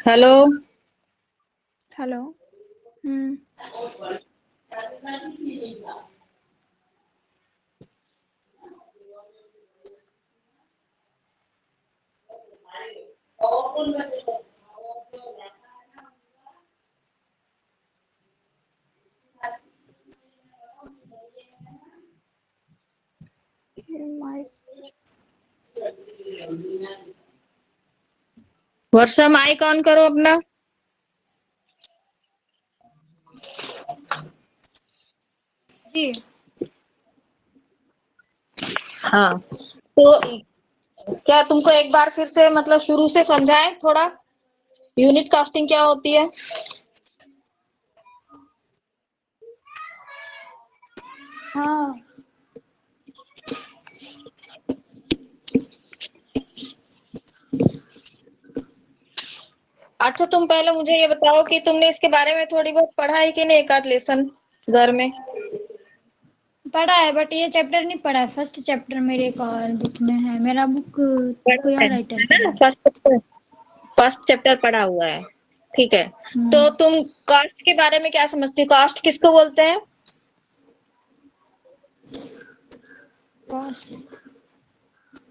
Hello. Hello. Varsha mike on करो अपना। जी। हाँ, तो क्या तुमको एक बार फिर से मतलब शुरू से समझाएं थोड़ा, यूनिट कास्टिंग क्या होती है? हाँ। अच्छा, तुम पहले मुझे ये बताओ कि तुमने इसके बारे में थोड़ी बहुत पढ़ा है कि नहीं, एक आध लेसन घर में? पढ़ा है, बट ये चैप्टर नहीं पढ़ा है। फर्स्ट चैप्टर मेरे को बुक में है, मेरा बुक कोई और राइटर का है। फर्स्ट चैप्टर पढ़ा हुआ है, ठीक है। तो तुम कास्ट के बारे में क्या समझती हो? कास्ट किसको बोलते हैं?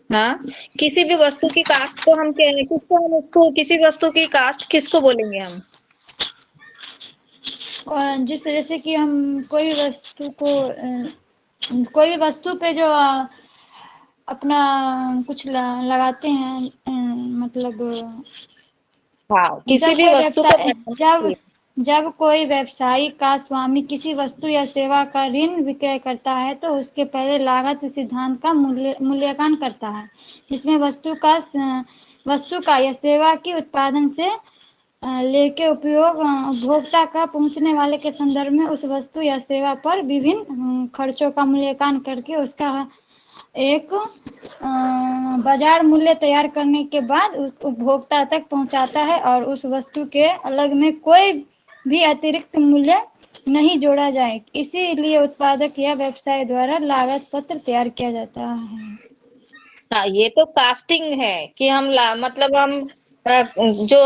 हाँ, किसी भी वस्तु की कास्ट को हम किसको हम उसको किसी वस्तु की कास्ट किसको बोलेंगे हम? और जिस जैसे कि हम कोई भी वस्तु पे जो अपना कुछ लगाते हैं, मतलब हाँ, किसी जब भी कोई वस्तु को व्यवसाय जब कोई व्यवसायी का स्वामी किसी वस्तु या सेवा का ऋण विक्रय करता है तो उसके पहले लागत सिद्धांत का मूल्यांकन करता है, जिसमें वस्तु का या सेवा की उत्पादन से लेके उपयोग उपभोक्ता का पहुंचने वाले के संदर्भ में उस वस्तु या सेवा पर विभिन्न खर्चों का मूल्यांकन करके उसका एक बाजार मूल्य तैयार करने के बाद उस उपभोक्ता तक पहुंचाता है और उस वस्तु के अलग में कोई भी अतिरिक्त मूल्य नहीं जोड़ा जाए। इसीलिए उत्पादक या व्यवसाय द्वारा लागत पत्र तैयार किया जाता है। हाँ, ये तो कास्टिंग है कि हम मतलब हम जो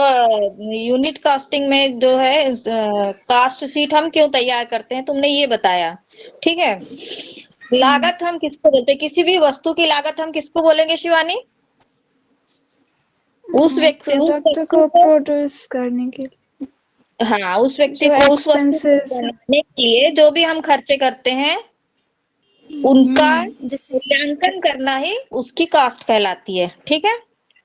यूनिट कास्टिंग में जो है कास्ट शीट हम क्यों तैयार करते हैं, तुमने ये बताया, ठीक है। लागत हम किसको बोलते हैं? किसी भी वस्तु की लागत हम किसको बोलेंगे शिवानी? उस व्यक्ति प्रोडक्ट को प्रोड्यूस करने के लिए, हाँ, उस व्यक्ति जो को उस वस्तु को एक्सपेंसेस बनाने के लिए जो भी हम खर्चे करते हैं उनका मूल्यांकन करना ही उसकी कास्ट कहलाती है, ठीक है।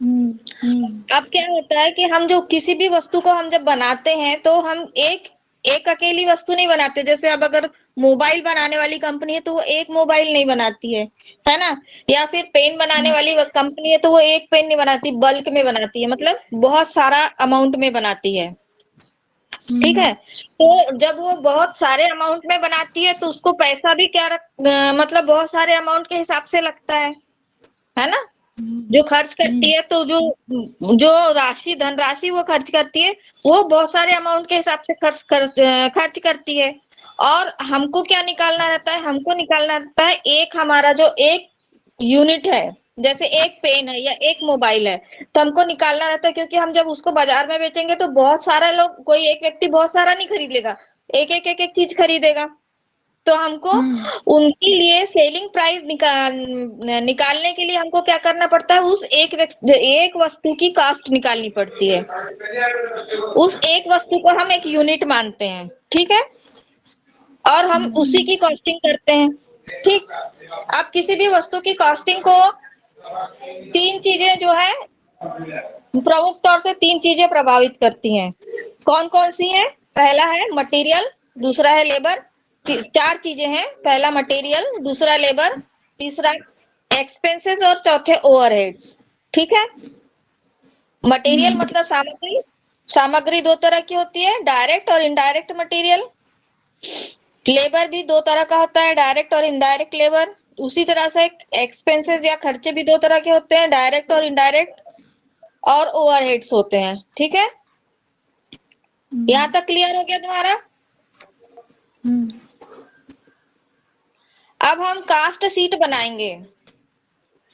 अब क्या होता है कि हम जो किसी भी वस्तु को हम जब बनाते हैं तो हम एक अकेली वस्तु नहीं बनाते। जैसे अब अगर मोबाइल बनाने वाली कंपनी है तो वो एक मोबाइल नहीं बनाती है ना? या फिर पेन बनाने वाली कंपनी है तो वो एक पेन नहीं बनाती, बल्क में बनाती है, मतलब बहुत सारा अमाउंट में बनाती है, ठीक है। तो जब वो बहुत सारे अमाउंट में बनाती है तो उसको पैसा भी मतलब बहुत सारे अमाउंट के हिसाब से लगता है ना? जो खर्च करती है, तो जो जो धनराशि वो खर्च करती है, वो बहुत सारे अमाउंट के हिसाब से खर्च करती है। और हमको क्या निकालना रहता है, हमको निकालना रहता है एक हमारा जो एक यूनिट है, जैसे एक पेन है या एक मोबाइल है, तो हमको निकालना रहता है, क्योंकि हम जब उसको बाजार में बेचेंगे तो बहुत सारा लोग, कोई एक व्यक्ति बहुत सारा नहीं खरीद लेगा, एक एक एक एक चीज खरीदेगा। तो हमको उनके लिए सेलिंग प्राइस निकालने के लिए हमको क्या करना पड़ता है, उस एक वस्तु की कास्ट निकालनी पड़ती है। उस एक वस्तु को हम एक यूनिट मानते हैं, ठीक है, और हम उसी की कॉस्टिंग करते हैं। ठीक, अब किसी भी वस्तु की कॉस्टिंग को तीन चीजें जो है, प्रमुख तौर से तीन चीजें प्रभावित करती हैं। कौन कौन सी हैं? पहला है मटेरियल, दूसरा है लेबर, चार चीजें हैं। पहला मटेरियल, दूसरा लेबर, तीसरा एक्सपेंसेस और चौथे ओवरहेड्स। ठीक है, मटेरियल मतलब सामग्री। सामग्री दो तरह की होती है, डायरेक्ट और इनडायरेक्ट मटेरियल। लेबर भी दो तरह का होता है, डायरेक्ट और इनडायरेक्ट लेबर। उसी तरह से एक्सपेंसेस या खर्चे भी दो तरह के होते हैं, डायरेक्ट और इनडायरेक्ट, और ओवरहेड्स होते हैं। ठीक है, यहाँ तक क्लियर हो गया तुम्हारा? अब हम कास्ट शीट बनाएंगे।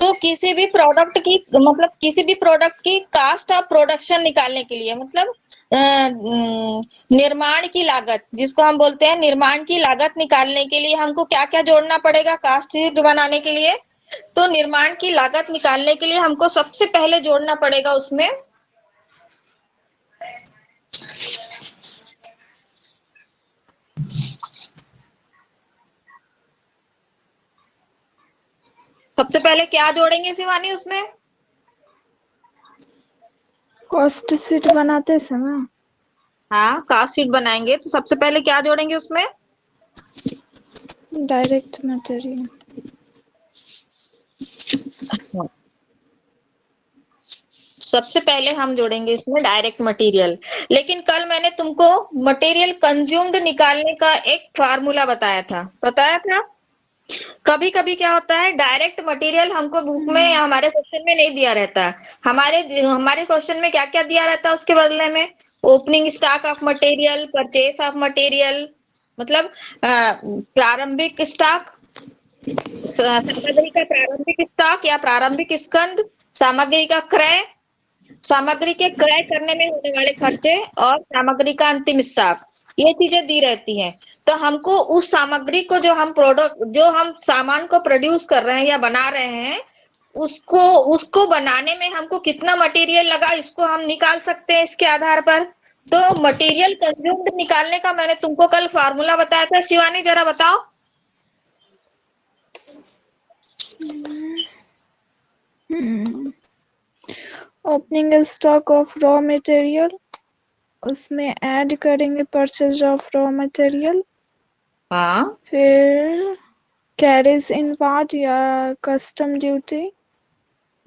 तो किसी भी प्रोडक्ट की, मतलब किसी भी प्रोडक्ट की कास्ट ऑफ प्रोडक्शन निकालने के लिए, मतलब निर्माण की लागत, जिसको हम बोलते हैं निर्माण की लागत, निकालने के लिए हमको क्या क्या जोड़ना पड़ेगा कास्ट शीट बनाने के लिए? तो निर्माण की लागत निकालने के लिए हमको सबसे पहले जोड़ना पड़ेगा उसमें सबसे पहले क्या जोड़ेंगे शिवानी उसमें? कॉस्ट शीट बनाते समय हाँ, कास्ट शीट बनाएंगे तो सबसे पहले क्या जोड़ेंगे उसमें? Direct material. सबसे पहले हम जोड़ेंगे इसमें डायरेक्ट मटेरियल। लेकिन कल मैंने तुमको मटेरियल कंज्यूम्ड निकालने का एक फार्मूला बताया था। कभी कभी क्या होता है, डायरेक्ट मटेरियल हमको बुक में या हमारे क्वेश्चन में नहीं दिया रहता। हमारे क्वेश्चन में क्या क्या दिया रहता है उसके बदले में? Opening stock of material, purchase of material, मतलब प्रारंभिक स्टॉक, सामग्री का प्रारंभिक स्टॉक या प्रारंभिक स्कंद, सामग्री का क्रय, सामग्री के क्रय करने में होने वाले खर्चे, और सामग्री का अंतिम स्टॉक। ये चीजें दी रहती हैं। तो हमको उस सामग्री को, जो हम सामान को प्रोड्यूस कर रहे हैं या बना रहे हैं, उसको बनाने में हमको कितना मटेरियल लगा, इसको हम निकाल सकते हैं इसके आधार पर। तो मटेरियल कंज्यूम्ड निकालने का मैंने तुमको कल फार्मूला बताया था। शिवानी जरा बताओ। Opening stock of raw material, उसमें ऐड करेंगे परचेज ऑफ रॉ मटेरियल। हाँ, फिर कैरेज इनवार्ड या कस्टम ड्यूटी।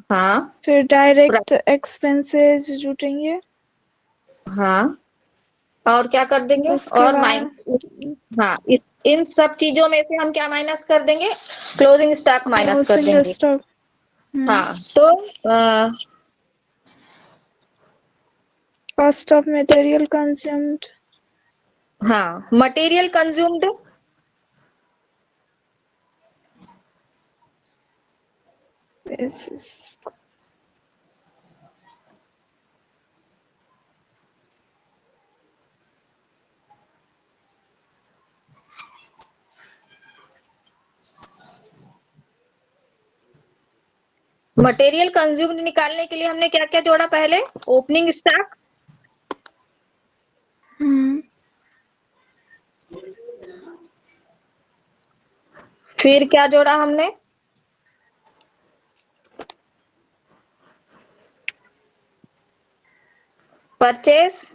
हाँ, फिर डायरेक्ट एक्सपेंसेस जुटेंगे। हाँ, और क्या कर देंगे? उसके और बाद हाँ, इन सब चीजों में से हम क्या माइनस कर देंगे? क्लोजिंग स्टॉक माइनस कर क्लोजिंग देंगे। स्टॉक। हाँ, तो कॉस्ट ऑफ मटेरियल कंज्यूम्ड। हाँ, मटेरियल कंज्यूम्ड, मटेरियल कंज्यूम्ड निकालने के लिए हमने क्या क्या जोड़ा पहले? ओपनिंग स्टॉक, फिर क्या जोड़ा हमने? परचेस,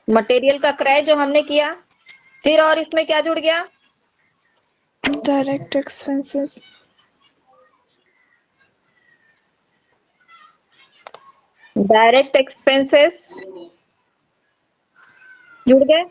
मटेरियल का क्रय जो हमने किया। फिर और इसमें क्या जुड़ गया? Direct expenses. डायरेक्ट एक्सपेंसेस जुड़ गए।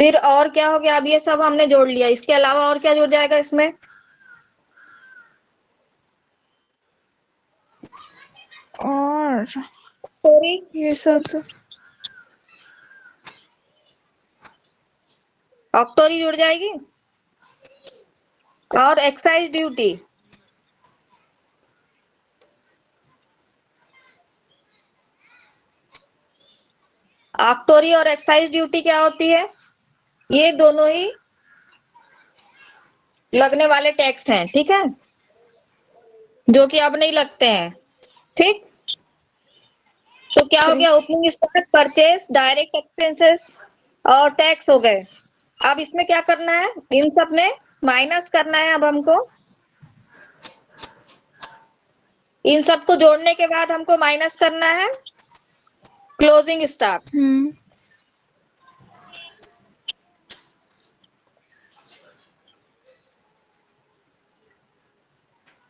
फिर और क्या हो गया, अब ये सब हमने जोड़ लिया, इसके अलावा और क्या जुड़ जाएगा इसमें? और सॉरी, ये सब तो ऑक्टोरी जुड़ जाएगी, और एक्साइज ड्यूटी। ऑक्टोरी और एक्साइज ड्यूटी क्या होती है? ये दोनों ही लगने वाले टैक्स हैं, ठीक है, जो कि अब नहीं लगते हैं। ठीक, तो क्या हो ठीक। गया, opening stock, purchase, direct expenses और टैक्स हो गए। अब इसमें क्या करना है, इन सब में माइनस करना है। अब हमको इन सबको जोड़ने के बाद हमको माइनस करना है क्लोजिंग स्टॉक।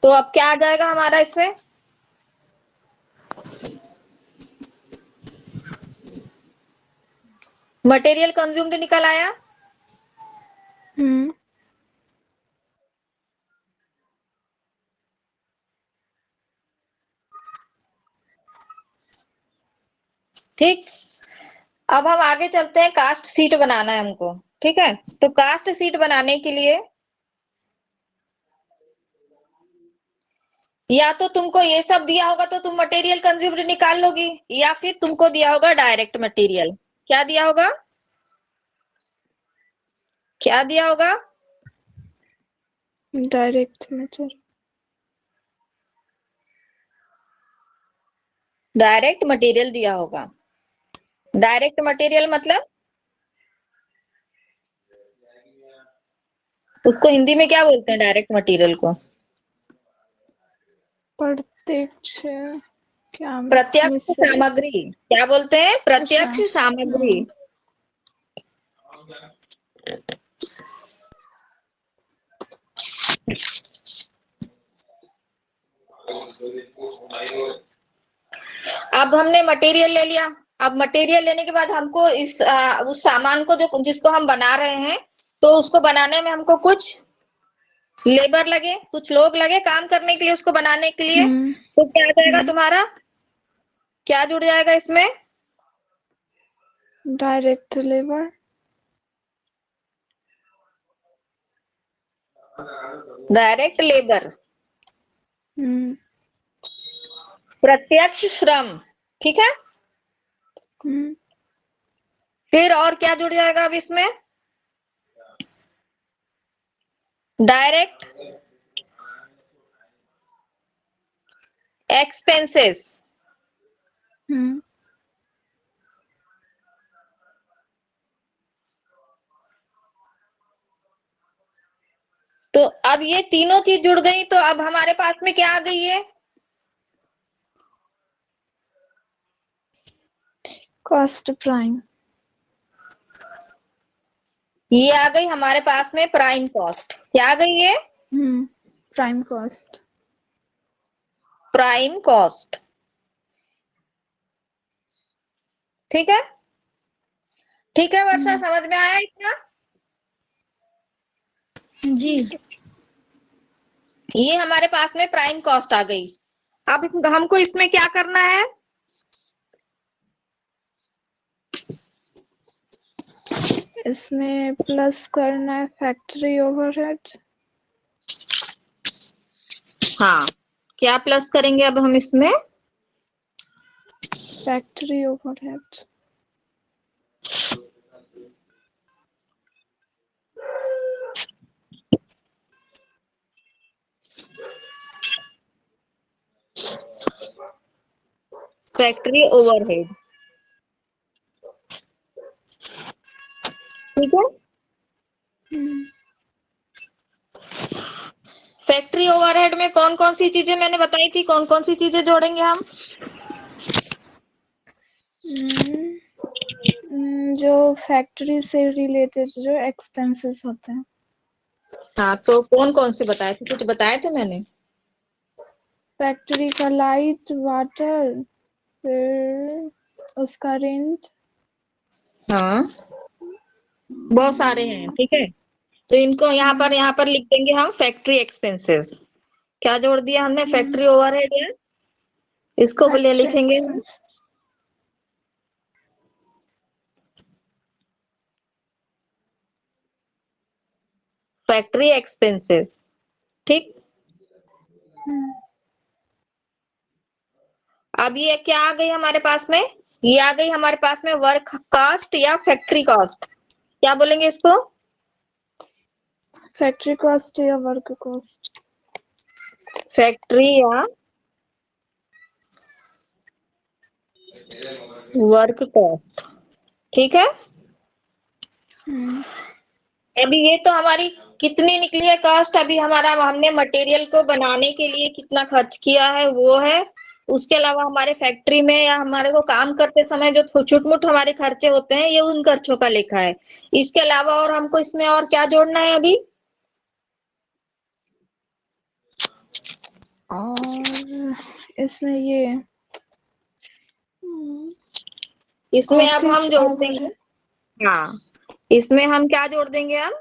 तो अब क्या आ जाएगा हमारा इससे, मटेरियल कंज्यूम्ड निकल आया, ठीक। अब हम आगे चलते हैं, कास्ट शीट बनाना है हमको, ठीक है। तो कास्ट शीट बनाने के लिए या तो तुमको ये सब दिया होगा तो तुम मटेरियल कंज्यूम्ड निकाल लोगी, या फिर तुमको दिया होगा डायरेक्ट मटेरियल। क्या दिया होगा, क्या दिया होगा? Direct material. डायरेक्ट मटेरियल दिया होगा। डायरेक्ट मटेरियल मतलब उसको हिंदी में क्या बोलते हैं, डायरेक्ट मटेरियल को? प्रत्यक्ष क्या, प्रत्यक्ष सामग्री। क्या बोलते हैं, प्रत्यक्ष अच्छा। सामग्री। अब हमने मटेरियल ले लिया। अब मटेरियल लेने के बाद हमको उस सामान को जो जिसको हम बना रहे हैं, तो उसको बनाने में हमको कुछ लेबर लगे, कुछ लोग लगे काम करने के लिए, उसको बनाने के लिए। तो क्या आ जाएगा तुम्हारा, क्या जुड़ जाएगा इसमें? Direct labour. डायरेक्ट लेबर, हम्म। प्रत्यक्ष श्रम, ठीक है। फिर और क्या जुड़ जाएगा अब इसमें, डायरेक्ट एक्सपेंसेस। तो अब ये तीनों चीज जुड़ गई, तो अब हमारे पास में क्या आ गई है, कॉस्ट प्राइम। ये आ गई हमारे पास में प्राइम कॉस्ट। क्या आ गई ये, प्राइम कॉस्ट। प्राइम कॉस्ट, ठीक है। ठीक है वर्षा, समझ में आया इतना? जी। ये हमारे पास में प्राइम कॉस्ट आ गई। अब हमको इसमें क्या करना है, इसमें प्लस करना है फैक्ट्री ओवरहेड। हाँ, क्या प्लस करेंगे अब हम इसमें, फैक्ट्री ओवरहेड। फैक्ट्री ओवरहेड, ठीक है। फैक्ट्री ओवरहेड में कौन कौन सी चीजें मैंने बताई थी, कौन कौन सी चीजें जोड़ेंगे हम? जो फैक्ट्री से रिलेटेड जो एक्सपेंसेस होते हैं। हाँ, तो कौन कौन से बताए थे, कुछ बताए थे मैंने? फैक्ट्री का लाइट, वाटर, फिर उसका रेंट, हाँ, बहुत सारे हैं, ठीक है। तो इनको यहाँ पर लिख देंगे हम फैक्ट्री एक्सपेंसेस। क्या जोड़ दिया हमने? फैक्ट्री ओवरहेड है, इसको बोले लिखेंगे हम फैक्ट्री एक्सपेंसेस, ठीक। अब ये क्या आ गई हमारे पास में? ये आ गई हमारे पास में वर्क कॉस्ट या फैक्ट्री कॉस्ट, क्या बोलेंगे इसको? फैक्ट्री कॉस्ट या वर्क कॉस्ट? फैक्ट्री या वर्क कॉस्ट, ठीक है। अभी ये तो हमारी कितनी निकली है कॉस्ट? अभी हमारा हमने मटेरियल को बनाने के लिए कितना खर्च किया है वो है। उसके अलावा हमारे फैक्ट्री में या हमारे को काम करते समय जो छुटमुट हमारे खर्चे होते हैं, ये उन खर्चों का लेखा है। इसके अलावा और हमको इसमें और क्या जोड़ना है अभी? और इसमें ये इसमें अब हम ऑफिस जोड़ ओवर देंगे, हाँ, इसमें हम क्या जोड़ देंगे? हम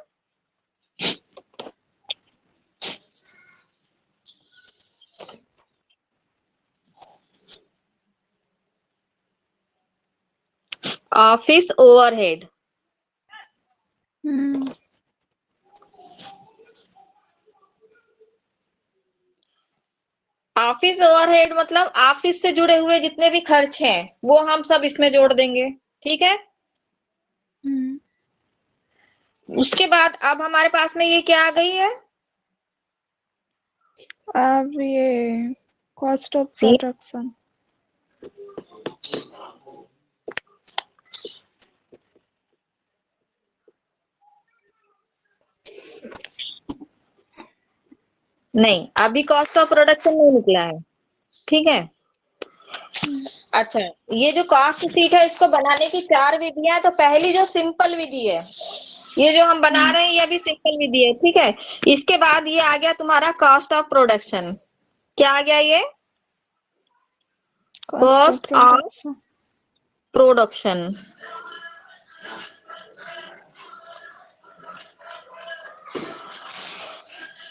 ऑफिस ओवरहेड। ऑफिस ओवरहेड मतलब ऑफिस से जुड़े हुए जितने भी खर्च हैं वो हम सब इसमें जोड़ देंगे, ठीक है। उसके बाद अब हमारे पास में ये क्या आ गई है? अब ये कॉस्ट ऑफ प्रोडक्शन। नहीं, अभी कॉस्ट ऑफ प्रोडक्शन नहीं निकला है, ठीक है। अच्छा, ये जो कॉस्ट शीट है इसको बनाने की 4 विधियां। तो पहली जो सिंपल विधि है, ये जो हम बना रहे हैं ये भी सिंपल विधि है, ठीक है। इसके बाद ये आ गया तुम्हारा कॉस्ट ऑफ प्रोडक्शन। क्या आ गया ये? Cost of production.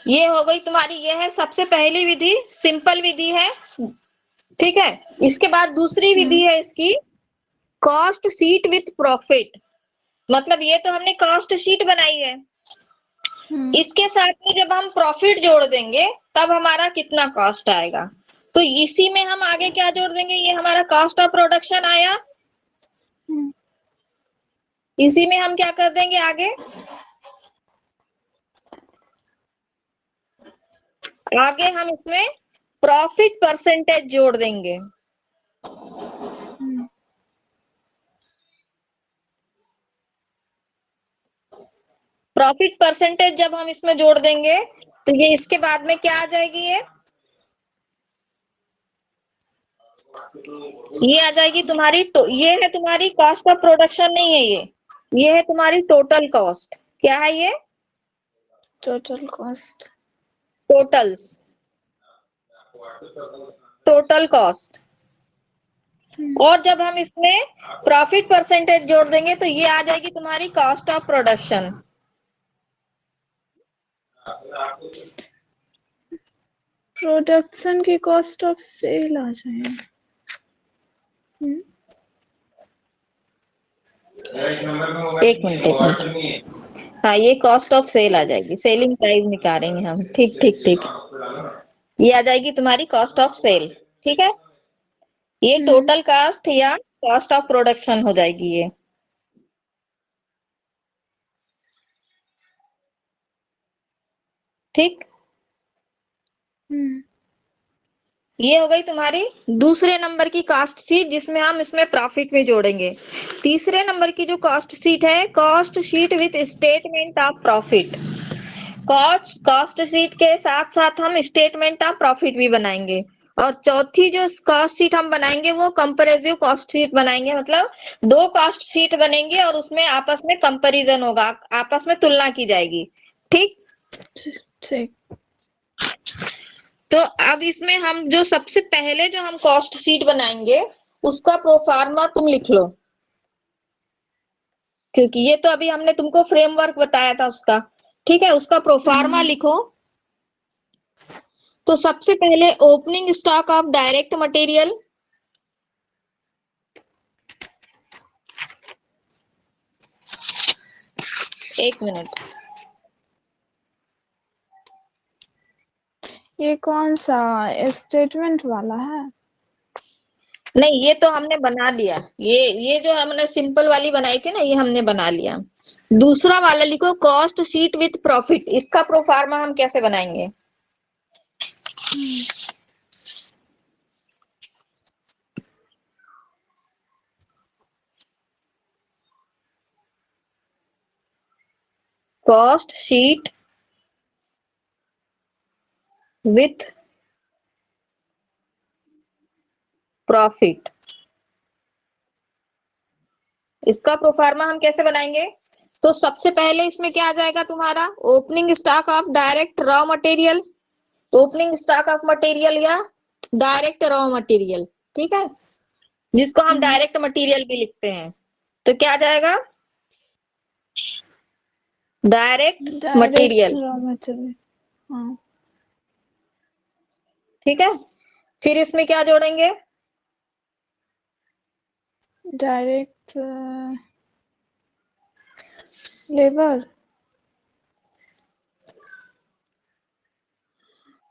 ये हो गई तुम्हारी, ये है सबसे पहली विधि, सिंपल विधि है, ठीक है। इसके बाद दूसरी विधि है इसकी कॉस्ट शीट विथ प्रॉफिट। मतलब ये तो हमने कॉस्ट शीट बनाई है, इसके साथ में जब हम प्रॉफिट जोड़ देंगे तब हमारा कितना कॉस्ट आएगा। तो इसी में हम आगे क्या जोड़ देंगे? ये हमारा कॉस्ट ऑफ प्रोडक्शन आया, इसी में हम क्या कर देंगे आगे? आगे हम इसमें प्रॉफिट परसेंटेज जोड़ देंगे। प्रॉफिट परसेंटेज जब हम इसमें जोड़ देंगे तो ये इसके बाद में क्या आ जाएगी? ये आ जाएगी तुम्हारी ये है तुम्हारी कॉस्ट ऑफ प्रोडक्शन नहीं है, ये है तुम्हारी टोटल कॉस्ट। क्या है ये? Total cost, total cost. और जब हम इसमें प्रॉफिट परसेंटेज जोड़ देंगे तो ये आ जाएगी तुम्हारी कॉस्ट ऑफ प्रोडक्शन। प्रोडक्शन की कॉस्ट ऑफ सेल आ जाएगी। एक मिनट, हाँ, ये कॉस्ट ऑफ सेल आ जाएगी, सेलिंग प्राइस निकालेंगे हम, ठीक ठीक ठीक। ये आ जाएगी तुम्हारी कॉस्ट ऑफ सेल, ठीक है। ये टोटल कॉस्ट या कॉस्ट ऑफ प्रोडक्शन हो जाएगी ये, ठीक। ये हो गई तुम्हारी दूसरे नंबर की कॉस्ट शीट, जिसमें हम इसमें प्रॉफिट में जोड़ेंगे। तीसरे नंबर की जो कॉस्ट शीट है, cost sheet with statement of profit. Cost sheet के साथ साथ हम स्टेटमेंट ऑफ प्रॉफिट भी बनाएंगे। और चौथी जो कॉस्ट शीट हम बनाएंगे वो कंपैरिजन कॉस्ट शीट बनाएंगे। मतलब 2 कॉस्ट शीट बनेंगी और उसमें आपस में कंपैरिजन होगा, आपस में तुलना की जाएगी, ठीक ठीक। तो अब इसमें हम जो सबसे पहले जो हम कॉस्ट शीट बनाएंगे उसका प्रोफार्मा तुम लिख लो। क्योंकि ये तो अभी हमने तुमको फ्रेमवर्क बताया था उसका, ठीक है। उसका प्रोफार्मा लिखो। तो सबसे पहले opening stock of direct material, एक मिनट, ये कौन सा स्टेटमेंट वाला है? नहीं ये तो हमने बना लिया, ये जो हमने सिंपल वाली बनाई थी ना, ये हमने बना लिया। दूसरा वाला लिखो, कॉस्ट शीट विथ प्रॉफिट। इसका प्रोफार्मा हम कैसे बनाएंगे? कॉस्ट शीट विथ प्रॉफिट, इसका प्रोफार्मा हम कैसे बनाएंगे? तो सबसे पहले इसमें क्या आ जाएगा तुम्हारा, opening stock of direct raw material, opening stock of material या डायरेक्ट रॉ मटेरियल, ठीक है, जिसको हम डायरेक्ट मटेरियल भी लिखते हैं। तो क्या आ जाएगा, डायरेक्ट मटेरियल, रॉ मटेरियल। हाँ, ठीक है। फिर इसमें क्या जोड़ेंगे, direct labour.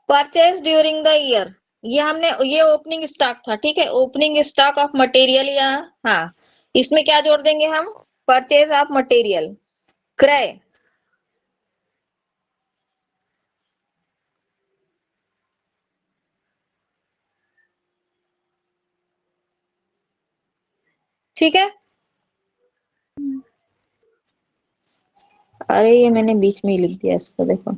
Purchase during the year, ये हमने, ये ओपनिंग स्टॉक था, ठीक है, ओपनिंग स्टॉक ऑफ मटेरियल या, हाँ, इसमें क्या जोड़ देंगे हम, परचेज ऑफ मटेरियल, क्रय, ठीक है। अरे ये मैंने बीच में ही लिख दिया इसको, देखो।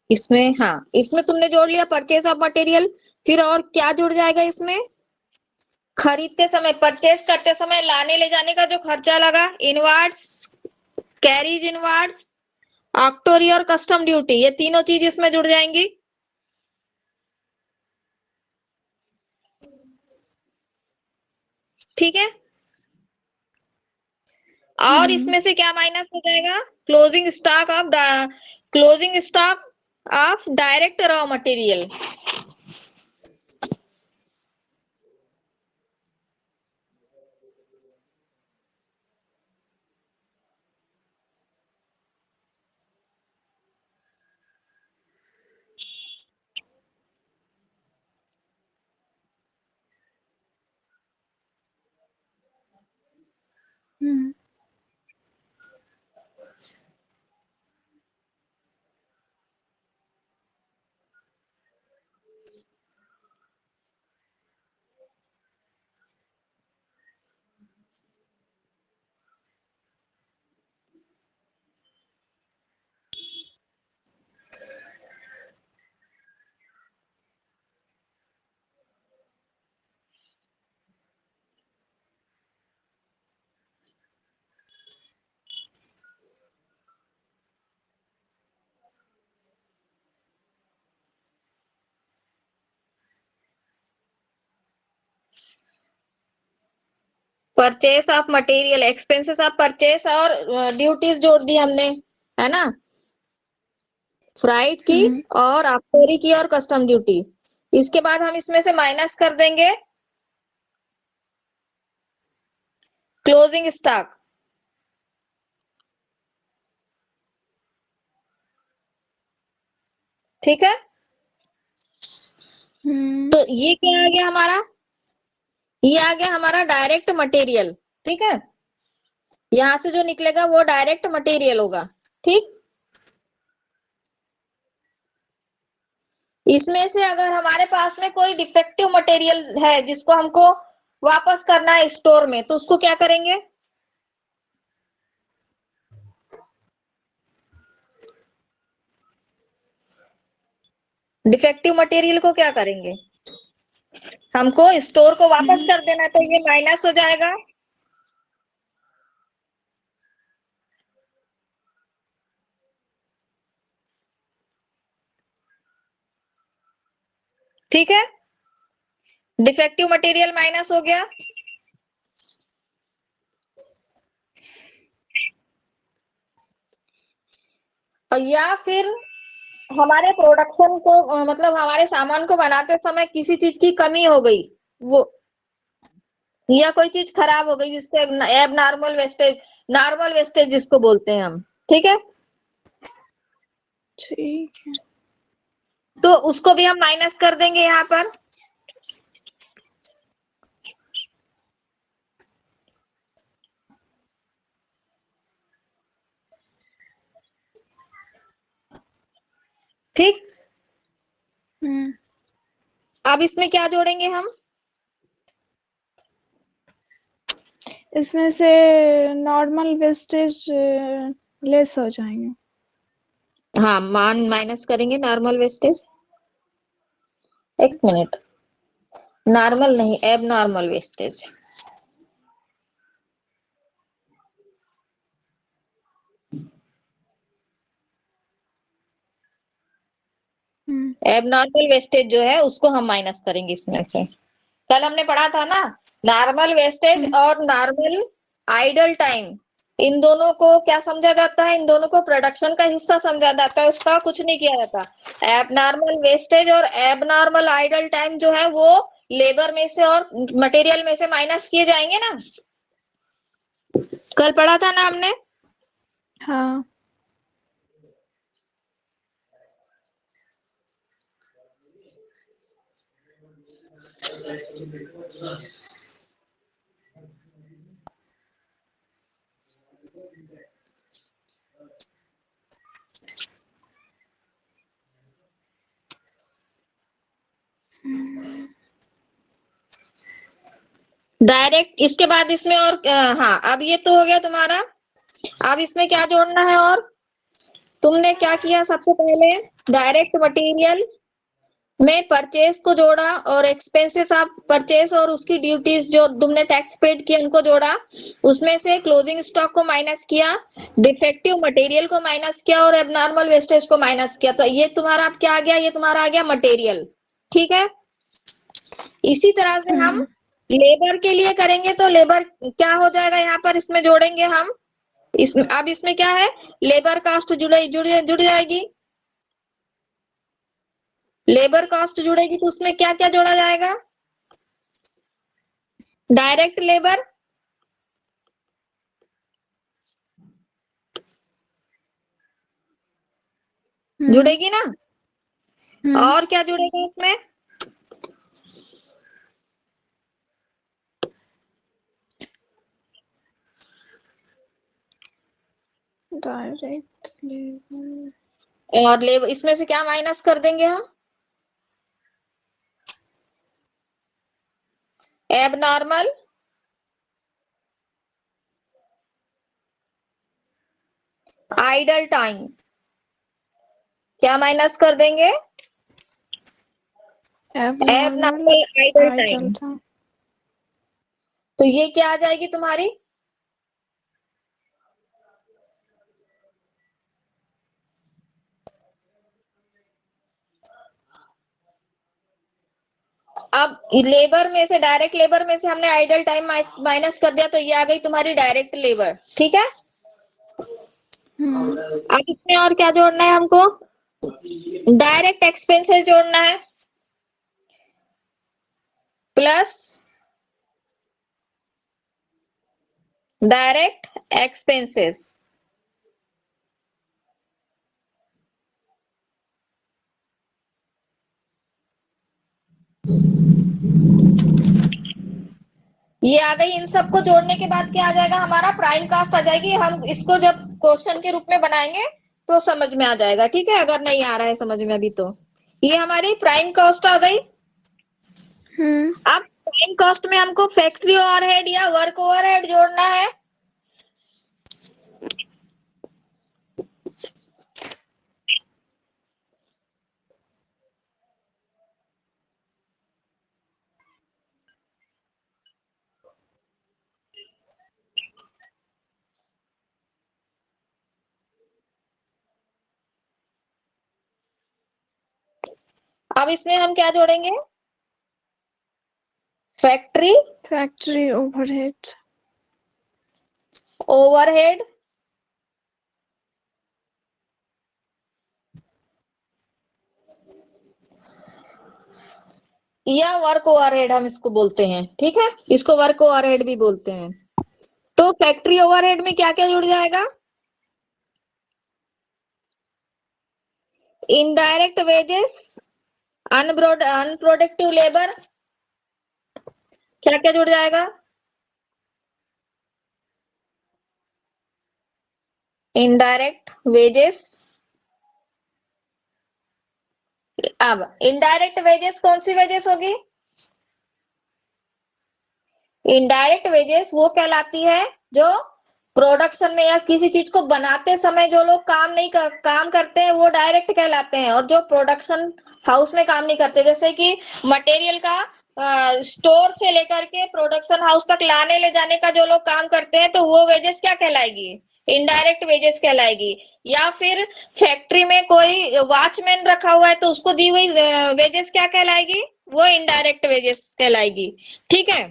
इसमें, हाँ, इसमें तुमने जोड़ लिया परचेज ऑफ मटेरियल। फिर और क्या जुड़ जाएगा इसमें, खरीदते समय, परचेज करते समय लाने ले जाने का जो खर्चा लगा, इनवार्ड्स, कैरीज इनवार्ड्स, ऑक्टोरी और कस्टम ड्यूटी, ये तीनों चीज इसमें जुड़ जाएंगी, ठीक है। और इसमें से क्या माइनस हो जाएगा, closing stock of, closing stock of direct raw material, purchase of material, expenses of purchase और ड्यूटीज जोड़ दी हमने, है ना, फ्राइट की और आबकारी की और कस्टम ड्यूटी। इसके बाद हम इसमें से माइनस कर देंगे क्लोजिंग स्टॉक, ठीक है। तो ये क्या आ गया हमारा, ये आ गया हमारा डायरेक्ट मटेरियल, ठीक है। यहां से जो निकलेगा वो डायरेक्ट मटेरियल होगा, ठीक। इसमें से अगर हमारे पास में कोई डिफेक्टिव मटेरियल है जिसको हमको वापस करना है स्टोर में, तो उसको क्या करेंगे, डिफेक्टिव मटेरियल को क्या करेंगे, हमको स्टोर को वापस कर देना है, तो ये माइनस हो जाएगा, ठीक है, डिफेक्टिव मटेरियल माइनस हो गया। या फिर हमारे प्रोडक्शन को मतलब हमारे सामान को बनाते समय किसी चीज की कमी हो गई, वो या कोई चीज खराब हो गई जिसको एब नॉर्मल वेस्टेज, नॉर्मल वेस्टेज जिसको बोलते हैं हम, ठीक है, ठीक है। तो उसको भी हम माइनस कर देंगे यहाँ पर। ठीक, अब इसमें क्या जोड़ेंगे हम? इसमें से नॉर्मल वेस्टेज लेस हो जाएंगे। हाँ, मान माइनस करेंगे नॉर्मल वेस्टेज। एक मिनट, नॉर्मल नहीं, एब नॉर्मल वेस्टेज। एबनॉर्मल वेस्टेज जो है उसको हम माइनस करेंगे इसमें से। कल हमने पढ़ा था ना, नॉर्मल वेस्टेज और नॉर्मल आइडल टाइम, इन दोनों को क्या समझा जाता है? इन दोनों को प्रोडक्शन का हिस्सा समझा जाता है, उसका कुछ नहीं किया जाता। एबनॉर्मल वेस्टेज और एबनॉर्मल आइडल टाइम जो है वो लेबर में से और मटेरियल में से माइनस किए जाएंगे ना, कल पढ़ा था ना हमने। हाँ। डायरेक्ट इसके बाद इसमें और हाँ, अब ये तो हो गया तुम्हारा। अब इसमें क्या जोड़ना है? और तुमने क्या किया सबसे पहले? डायरेक्ट मटेरियल में परचेस को जोड़ा और एक्सपेंसेस ऑफ परचेस और उसकी ड्यूटीज जो तुमने टैक्स पेड किया उनको जोड़ा। उसमें से क्लोजिंग स्टॉक को माइनस किया, डिफेक्टिव मटेरियल को माइनस किया और एबनॉर्मल वेस्टेज को माइनस किया। तो ये तुम्हारा अब क्या आ गया? ये तुम्हारा आ गया मटेरियल। ठीक है, इसी तरह से हम लेबर के लिए करेंगे तो लेबर क्या हो जाएगा यहाँ पर? इसमें जोड़ेंगे हम अब इसमें क्या है? लेबर कास्ट जुड़ जाएगी। लेबर कॉस्ट जुड़ेगी तो उसमें क्या क्या जोड़ा जाएगा? डायरेक्ट लेबर जुड़ेगी ना, और क्या जुड़ेगा इसमें? डायरेक्ट लेबर और लेबर इसमें से क्या माइनस कर देंगे हम? एबनॉर्मल आइडल टाइम क्या माइनस कर देंगे? Abnormal abnormal idle idle time. Time. तो ये क्या आ जाएगी तुम्हारी? अब लेबर में से, डायरेक्ट लेबर में से हमने आइडल टाइम माइनस कर दिया तो ये आ गई तुम्हारी डायरेक्ट लेबर। ठीक है, अब इसमें और क्या जोड़ना है हमको? डायरेक्ट एक्सपेंसेस जोड़ना है प्लस डायरेक्ट एक्सपेंसेस। ये आ गई। इन सबको जोड़ने के बाद क्या आ जाएगा? हमारा प्राइम कास्ट आ जाएगी। हम इसको जब क्वेश्चन के रूप में बनाएंगे तो समझ में आ जाएगा। ठीक है, अगर नहीं आ रहा है समझ में अभी तो ये हमारी प्राइम कॉस्ट आ गई। अब प्राइम कॉस्ट में हमको फैक्ट्री ओवरहेड या वर्क ओवरहेड जोड़ना है। अब इसमें हम क्या जोड़ेंगे? Factory overhead. ओवरहेड या वर्क ओवरहेड हम इसको बोलते हैं, ठीक है, इसको वर्क ओवरहेड भी बोलते हैं। तो फैक्ट्री ओवरहेड में क्या क्या जुड़ जाएगा? इनडायरेक्ट वेजेस, अनप्रोडक्टिव लेबर, क्या क्या जुड़ जाएगा? Indirect wages. अब इनडायरेक्ट वेजेस कौन सी वेजेस होगी? इनडायरेक्ट वेजेस वो कहलाती है जो प्रोडक्शन में या किसी चीज को बनाते समय जो लोग काम करते हैं वो डायरेक्ट कहलाते हैं, और जो प्रोडक्शन हाउस में काम नहीं करते, जैसे कि मटेरियल का स्टोर से लेकर के प्रोडक्शन हाउस तक लाने ले जाने का जो लोग काम करते हैं, तो वो वेजेस क्या कहलाएगी? इनडायरेक्ट वेजेस कहलाएगी। या फिर फैक्ट्री में कोई वॉचमैन रखा हुआ है तो उसको दी हुई वेजेस क्या कहलाएगी? वो इनडायरेक्ट वेजेस कहलाएगी। ठीक है।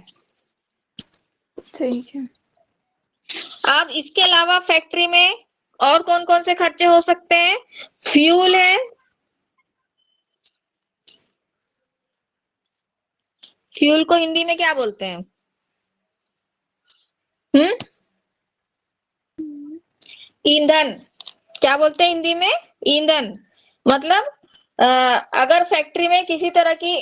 ठीक है। अब इसके अलावा फैक्ट्री में और कौन कौन से खर्चे हो सकते हैं? फ्यूल है, फ्यूल को हिंदी में क्या बोलते हैं? ईंधन। क्या बोलते हैं हिंदी में? ईंधन। मतलब अगर फैक्ट्री में किसी तरह की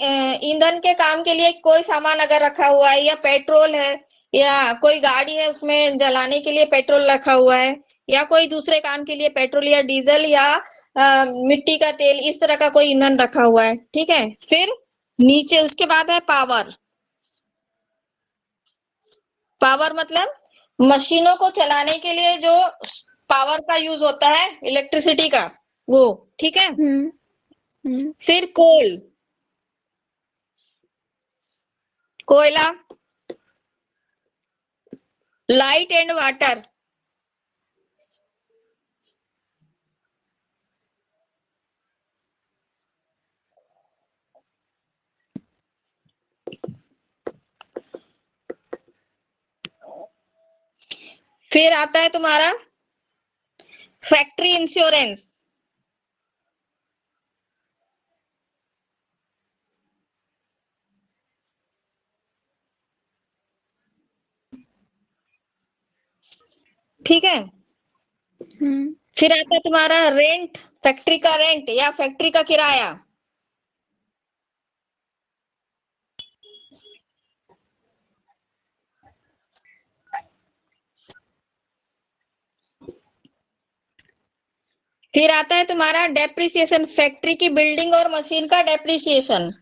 ईंधन के काम के लिए कोई सामान अगर रखा हुआ है, या पेट्रोल है, या कोई गाड़ी है उसमें जलाने के लिए पेट्रोल रखा हुआ है, या कोई दूसरे काम के लिए पेट्रोल या डीजल या मिट्टी का तेल, इस तरह का कोई ईंधन रखा हुआ है, ठीक है। फिर नीचे उसके बाद है पावर। पावर मतलब मशीनों को चलाने के लिए जो पावर का यूज होता है, इलेक्ट्रिसिटी का, वो, ठीक है। फिर कोल, कोयला, लाइट एंड वाटर, फिर आता है तुम्हारा फैक्ट्री इंश्योरेंस। ठीक है। फिर आता है तुम्हारा रेंट, फैक्ट्री का रेंट या फैक्ट्री का किराया। फिर आता है तुम्हारा डेप्रिसिएशन, फैक्ट्री की बिल्डिंग और मशीन का डेप्रिसिएशन।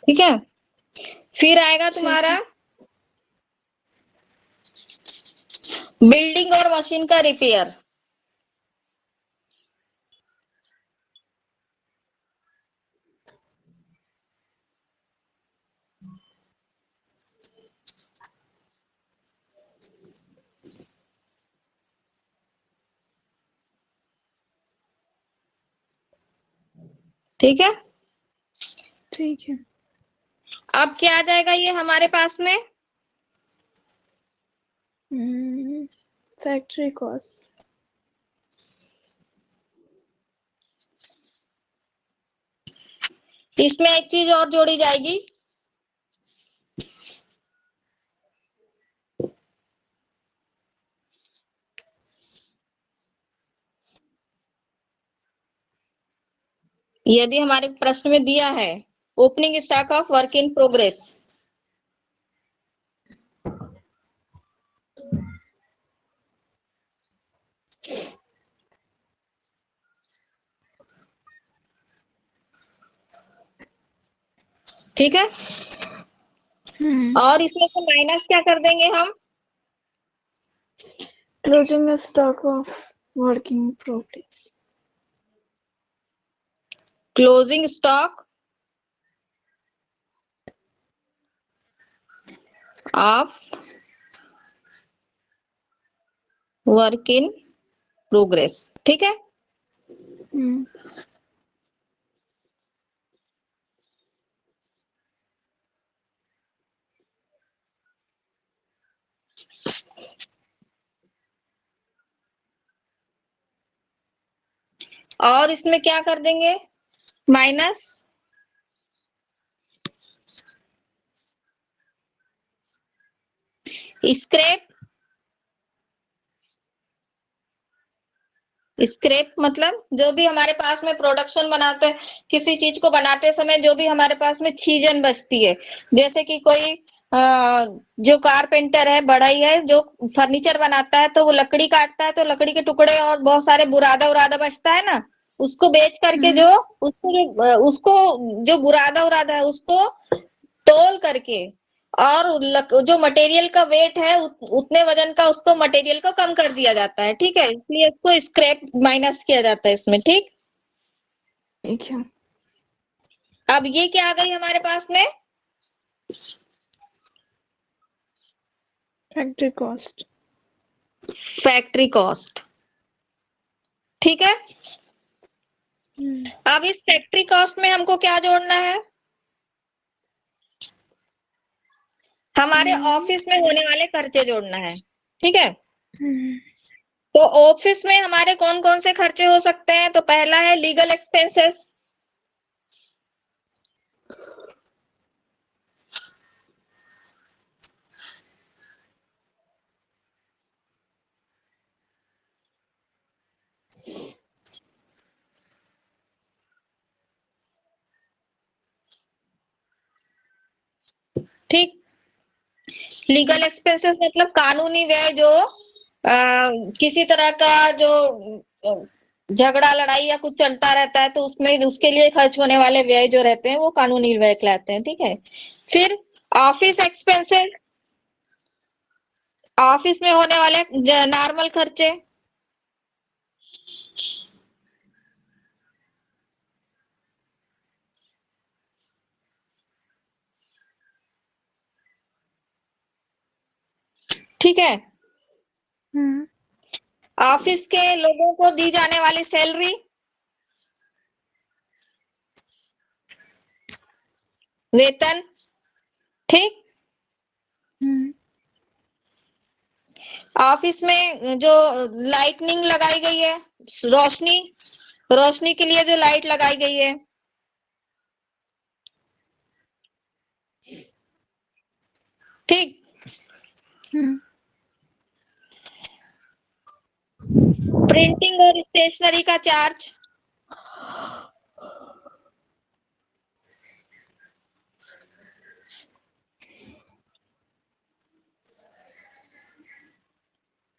ठीक है। फिर आएगा तुम्हारा बिल्डिंग और मशीन का रिपेयर। ठीक है। ठीक है। अब क्या आ जाएगा ये हमारे पास में? Factory cost. इसमें एक चीज और जोड़ी जाएगी, यदि हमारे प्रश्न में दिया है opening stock of work in progress. ठीक है। और इसमें से माइनस क्या कर देंगे हम? Closing a stock of work in progress. Closing stock of work in progress. ठीक है। और इसमें क्या कर देंगे, माइनस स्क्रैप। स्क्रैप मतलब जो भी हमारे पास में प्रोडक्शन बनाते, किसी चीज को बनाते समय जो भी हमारे पास में चीजें बचती है, जैसे कि कोई जो कारपेंटर है, बढ़ई है, जो फर्नीचर बनाता है, तो वो लकड़ी काटता है, तो लकड़ी के टुकड़े और बहुत सारे बुरादा उरादा बचता है ना, उसको बेच करके जो उसको जो बुरादा उरादा है उसको तोल करके, और जो मटेरियल का वेट है उतने वजन का उसको मटेरियल को कम कर दिया जाता है। ठीक है, इसलिए इसको स्क्रैप माइनस किया जाता है इसमें। ठीक, ठीक है। अब ये क्या आ गई हमारे पास में, फैक्ट्री कॉस्ट। Factory cost. ठीक है। अब इस फैक्ट्री कॉस्ट में हमको क्या जोड़ना है, हमारे ऑफिस में होने वाले खर्चे जोड़ना है। ठीक है, तो ऑफिस में हमारे कौन कौन से खर्चे हो सकते हैं, तो पहला है लीगल एक्सपेंसेस। ठीक, लीगल एक्सपेंसेस मतलब कानूनी व्यय, जो किसी तरह का जो झगड़ा लड़ाई या कुछ चलता रहता है तो उसमें उसके लिए खर्च होने वाले व्यय जो रहते हैं वो कानूनी व्यय कहलाते हैं। ठीक है, फिर ऑफिस एक्सपेंसेस, ऑफिस में होने वाले नॉर्मल खर्चे। ठीक है, ऑफिस के लोगों को दी जाने वाली सैलरी, वेतन। ठीक, ऑफिस में जो लाइटनिंग लगाई गई है, रोशनी, रोशनी के लिए जो लाइट लगाई गई है। ठीक, प्रिंटिंग और स्टेशनरी का चार्ज,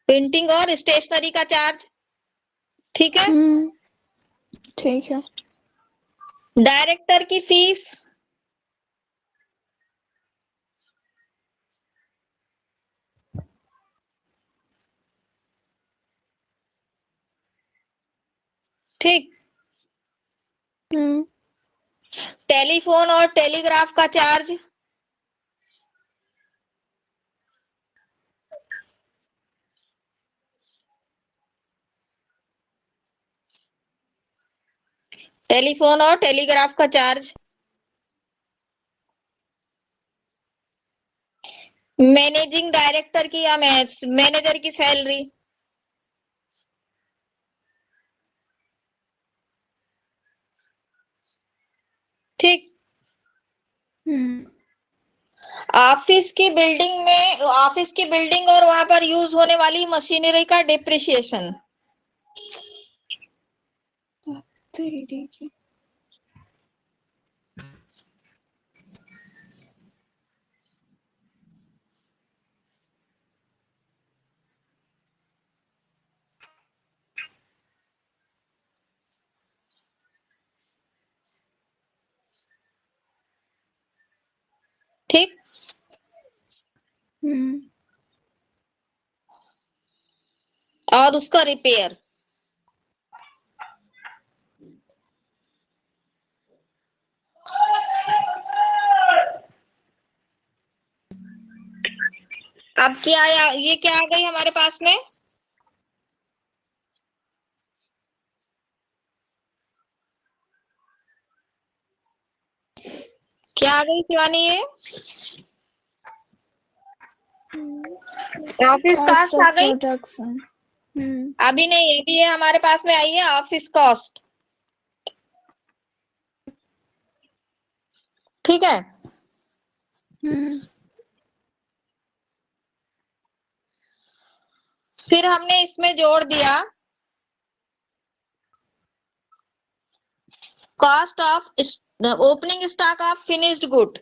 प्रिंटिंग और स्टेशनरी का चार्ज। ठीक है, ठीक है। डायरेक्टर की फीस, ठीक, टेलीफोन और टेलीग्राफ का चार्ज, टेलीफोन और टेलीग्राफ का चार्ज, मैनेजिंग डायरेक्टर की या मैनेजर की सैलरी। ठीक, ऑफिस की बिल्डिंग में, ऑफिस की बिल्डिंग और वहां पर यूज होने वाली मशीनरी का डिप्रिसिएशन। ठीक है। ठीक, और उसका रिपेयर। अब क्या आया, ये क्या आ गई हमारे पास में? क्या आ गई शिवानी? ये ऑफिस कॉस्ट कास्ट आ ऑफ गई? प्रोडक्शन। अभी नहीं, अभी ये हमारे पास में आई है ऑफिस कॉस्ट। ठीक है। फिर हमने इसमें जोड़ दिया cost of opening stock of finished good.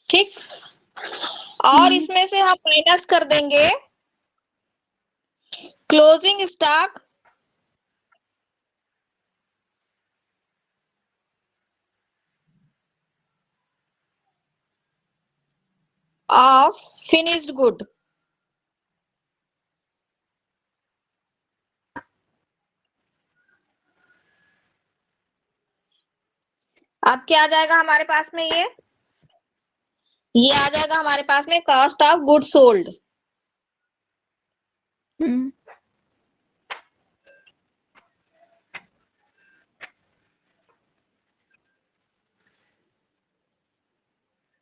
ठीक। और इसमें से हम माइनस कर देंगे closing stock of finished good. अब क्या आ जाएगा हमारे पास में? ये आ जाएगा हमारे पास में कॉस्ट ऑफ गुड सोल्ड।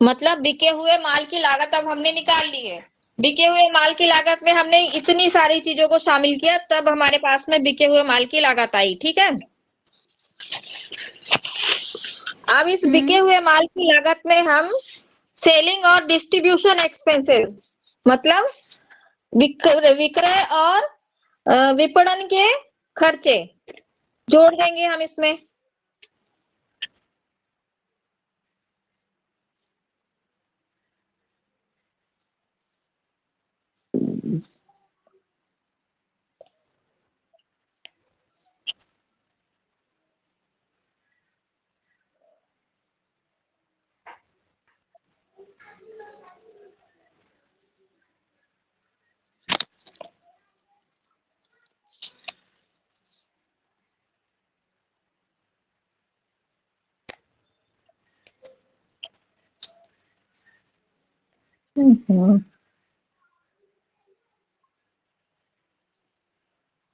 मतलब बिके हुए माल की लागत अब हमने निकाल ली है। बिके हुए माल की लागत में हमने इतनी सारी चीजों को शामिल किया, तब हमारे पास में बिके हुए माल की लागत आई। ठीक है। अब इस बिके हुए माल की लागत में हम सेलिंग और डिस्ट्रीब्यूशन एक्सपेंसेस, मतलब विक्रय और विपणन के खर्चे जोड़ देंगे हम इसमें।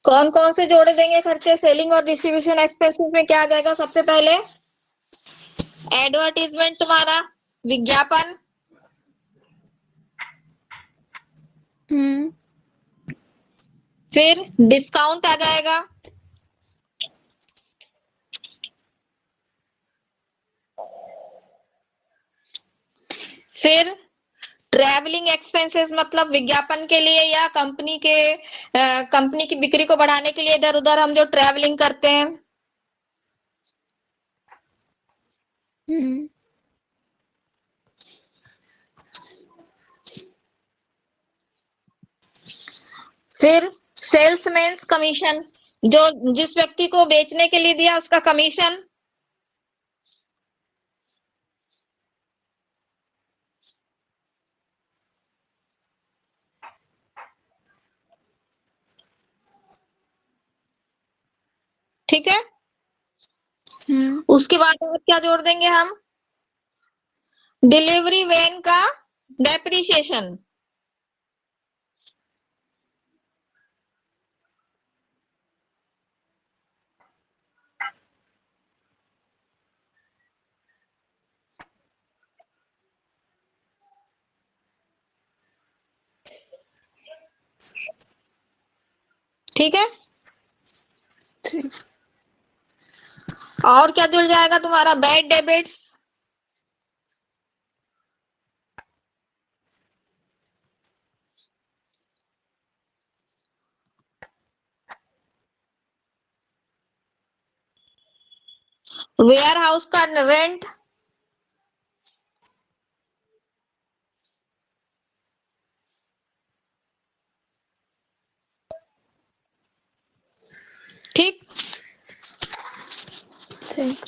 कौन कौन से जोड़े देंगे खर्चे? सेलिंग और डिस्ट्रीब्यूशन एक्सपेंसेस में क्या आ जाएगा? सबसे पहले एडवर्टीजमेंट, तुम्हारा विज्ञापन। फिर डिस्काउंट आ जाएगा। फिर ट्रैवलिंग एक्सपेंसेस, मतलब विज्ञापन के लिए या कंपनी की बिक्री को बढ़ाने के लिए इधर उधर हम जो ट्रैवलिंग करते हैं। फिर सेल्समैन्स कमीशन, जो जिस व्यक्ति को बेचने के लिए दिया उसका कमीशन। ठीक है। उसके बाद और क्या जोड़ देंगे हम? डिलीवरी वैन का डेप्रिसिएशन। ठीक है। और क्या जुड़ जाएगा तुम्हारा? बैड डेबिट्स, वेयर हाउस का रेंट, ठीक। ठीक।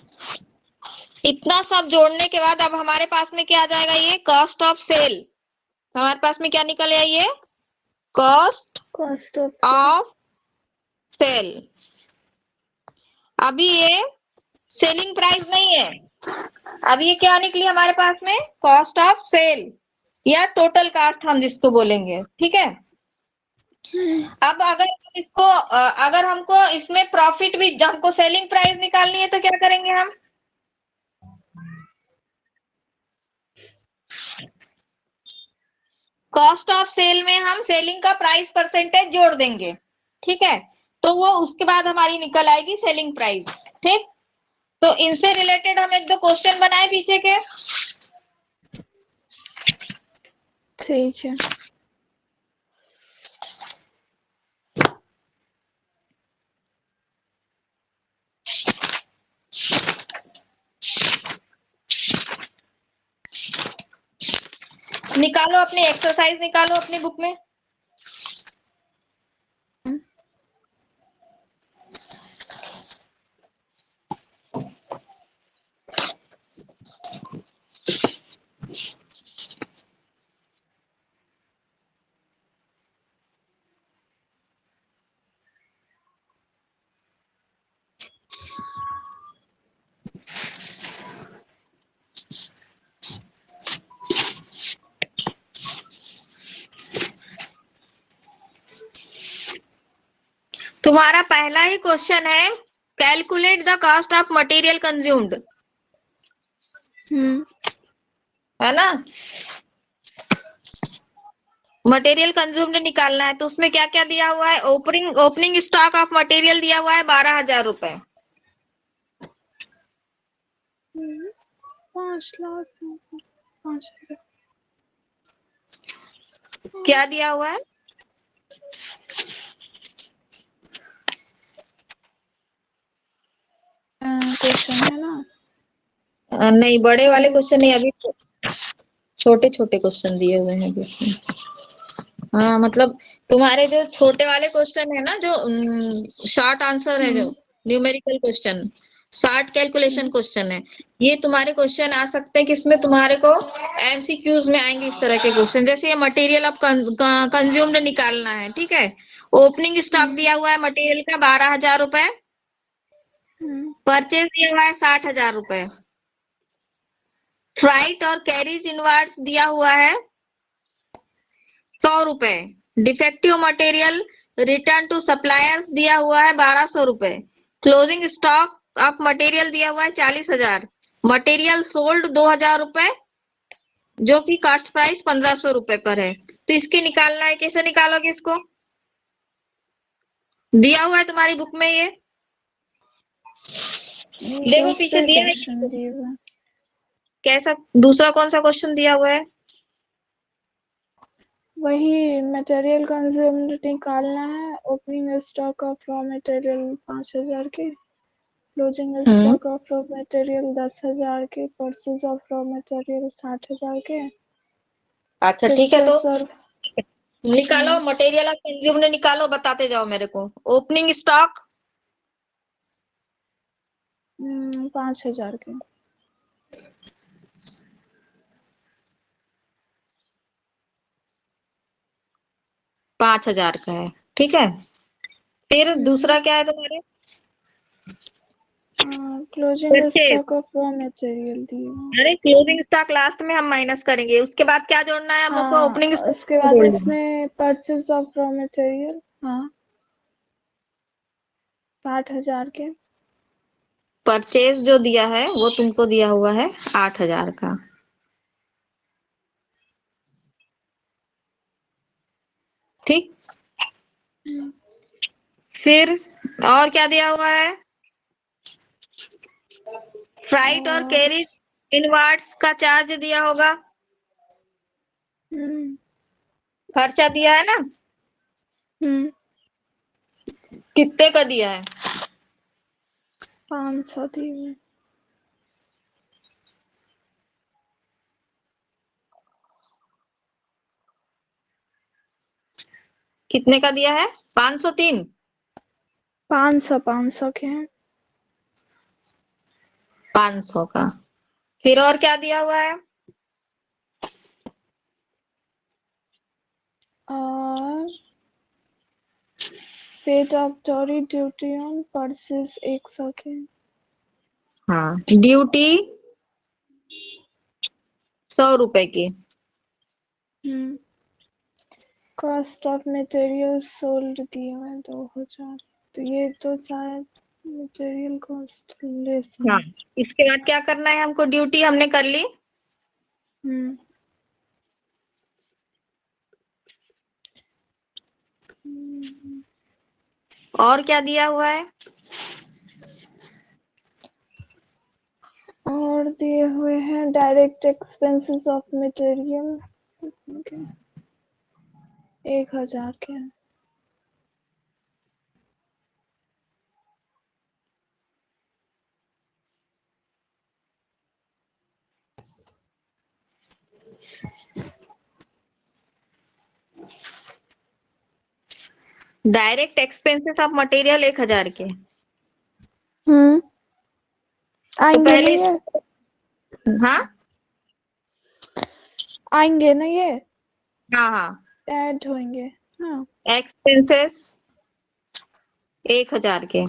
इतना सब जोड़ने के बाद अब हमारे पास में क्या आ जाएगा, ये कॉस्ट ऑफ सेल। हमारे पास में क्या निकल आया, ये cost cost of of sale. अभी ये सेलिंग प्राइस नहीं है, अब ये क्या निकली हमारे पास में, कॉस्ट ऑफ सेल या टोटल कास्ट हम जिसको बोलेंगे। ठीक है। अब अगर हमको इसमें प्रॉफिट भी, हमको सेलिंग प्राइस निकालनी है तो क्या करेंगे हम, कॉस्ट ऑफ सेल में हम सेलिंग का प्राइस परसेंटेज जोड़ देंगे। ठीक है, तो वो उसके बाद हमारी निकल आएगी सेलिंग प्राइस। ठीक, तो इनसे रिलेटेड हम एक दो क्वेश्चन बनाए पीछे के। ठीक है। निकालो अपनी एक्सरसाइज, निकालो अपनी बुक में। तुम्हारा पहला ही क्वेश्चन है, calculate the cost of material consumed, है ना। मटेरियल कंज्यूम्ड निकालना है, तो उसमें क्या क्या दिया हुआ है, ओपनिंग स्टॉक ऑफ मटेरियल दिया हुआ है 12,000 रुपए। 5 लाख 5 क्या दिया हुआ है, क्वेश्चन है ना। नहीं बड़े वाले क्वेश्चन नहीं, अभी छोटे छोटे क्वेश्चन दिए हुए हैं क्वेश्चन। हाँ मतलब तुम्हारे जो छोटे वाले क्वेश्चन है ना, जो शॉर्ट आंसर है, जो numerical question, short calculation question है, ये तुम्हारे क्वेश्चन आ सकते हैं किसमें, तुम्हारे को एमसीक्यूज में आएंगे इस तरह के क्वेश्चन। जैसे ये मटेरियल ऑफ कंज्यूम्ड निकालना है। ठीक है, ओपनिंग स्टॉक दिया हुआ है मटेरियल का 12,000 रुपए, परचेज दिया हुआ है 60,000 रुपए, फ्राइट और कैरीज इनवार्ड्स दिया हुआ है 100 रुपए, defective material return to suppliers दिया हुआ है 1200 रुपए, क्लोजिंग स्टॉक ऑफ मटेरियल दिया हुआ है 40,000, मटेरियल सोल्ड 2,000 रुपए, जो कि कास्ट प्राइस 1,500 रुपए पर है। तो इसकी निकालना है, कैसे निकालोगे इसको, दिया हुआ है तुम्हारी बुक में, ये देखो पीछे दिया है। कैसा, दूसरा कौन सा क्वेश्चन दिया हुआ है, वही मटेरियल कंज्यूम्ड निकालना है। Opening stock of raw material 5,000 के, closing stock of raw material 10,000 के, परचेज ऑफ रॉ मटेरियल 60,000 के। अच्छा ठीक है, तो सर निकालो मटेरियल ऑफ कंज्यूम्ड निकालो, बताते जाओ मेरे को। ओपनिंग स्टॉक 5,000 के, 5,000 का है। ठीक है, फिर दूसरा क्या है तुम्हारे, closing stock of raw material दिए। अरे क्लोजिंग स्टॉक लास्ट में हम माइनस करेंगे, उसके बाद क्या जोड़ना है हमको, ओपनिंग उसके बाद इसमें परचेज ऑफ रॉ मटेरियल 60,000 के, परचेज जो दिया है वो तुमको दिया हुआ है 8,000 का। ठीक, फिर और क्या दिया हुआ है, फ्राइट और कैरी इनवार्ड्स का चार्ज दिया होगा, खर्चा दिया है ना, कितने का दिया है, 500 दिए। कितने का दिया है, 503। 500 के हैं। 500 का। फिर और क्या दिया हुआ है? और पेड ऑक्टोरी ड्यूटी ऑन पर्सेस 100 के। हाँ, ड्यूटी 100 रुपए की। कॉस्ट ऑफ मटेरियल सोल्ड दिए हुए हैं 2000, तो ये तो शायद मटेरियल कॉस्ट लेस हाँ, है। इसके बाद क्या करना है हमको? ड्यूटी हमने कर ली। हम्म और क्या दिया हुआ है? और दिए हुए हैं डायरेक्ट एक्सपेंसेस ऑफ मटेरियल 1000 के हैं। डायरेक्ट एक्सपेंसेस ऑफ मटेरियल 1000 के। तो आएंगे ना पहले ये, हाँ आएंगे ना ये, हाँ हाँ, ऐड होंगे। हाँ एक्सपेंसेस 1000 के।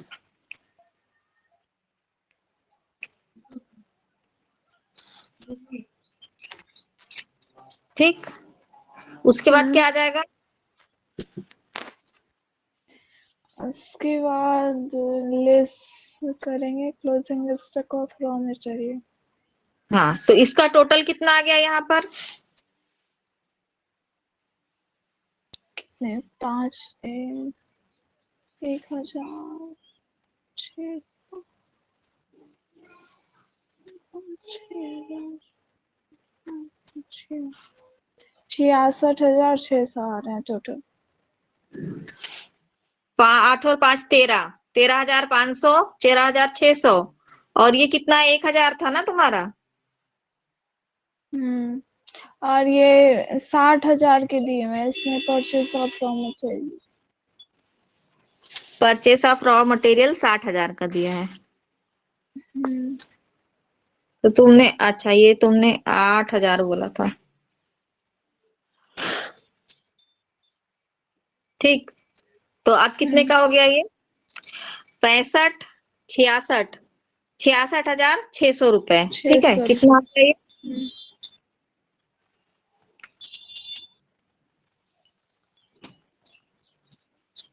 ठीक, उसके बाद क्या आ जाएगा? उसके बाद लेस करेंगे closing stock of raw material. हाँ, तो इसका टोटल कितना आ गया यहाँ पर? कितने? 1000, 66,600 आ रहे हैं टोटल। 8 और 5 13, 13,500, 13,600। और ये कितना? 1000 था ना तुम्हारा? और ये 60,000 के दिए हुए हैं इसमें purchase of raw material. Purchase of raw material 60,000 का दिया है। तो तुमने, अच्छा, ये तुमने 8,000 बोला था। ठीक, तो अब कितने का हो गया ये? 65, 66, 66,600 रुपए। ठीक है, 600 कितना आता है ये?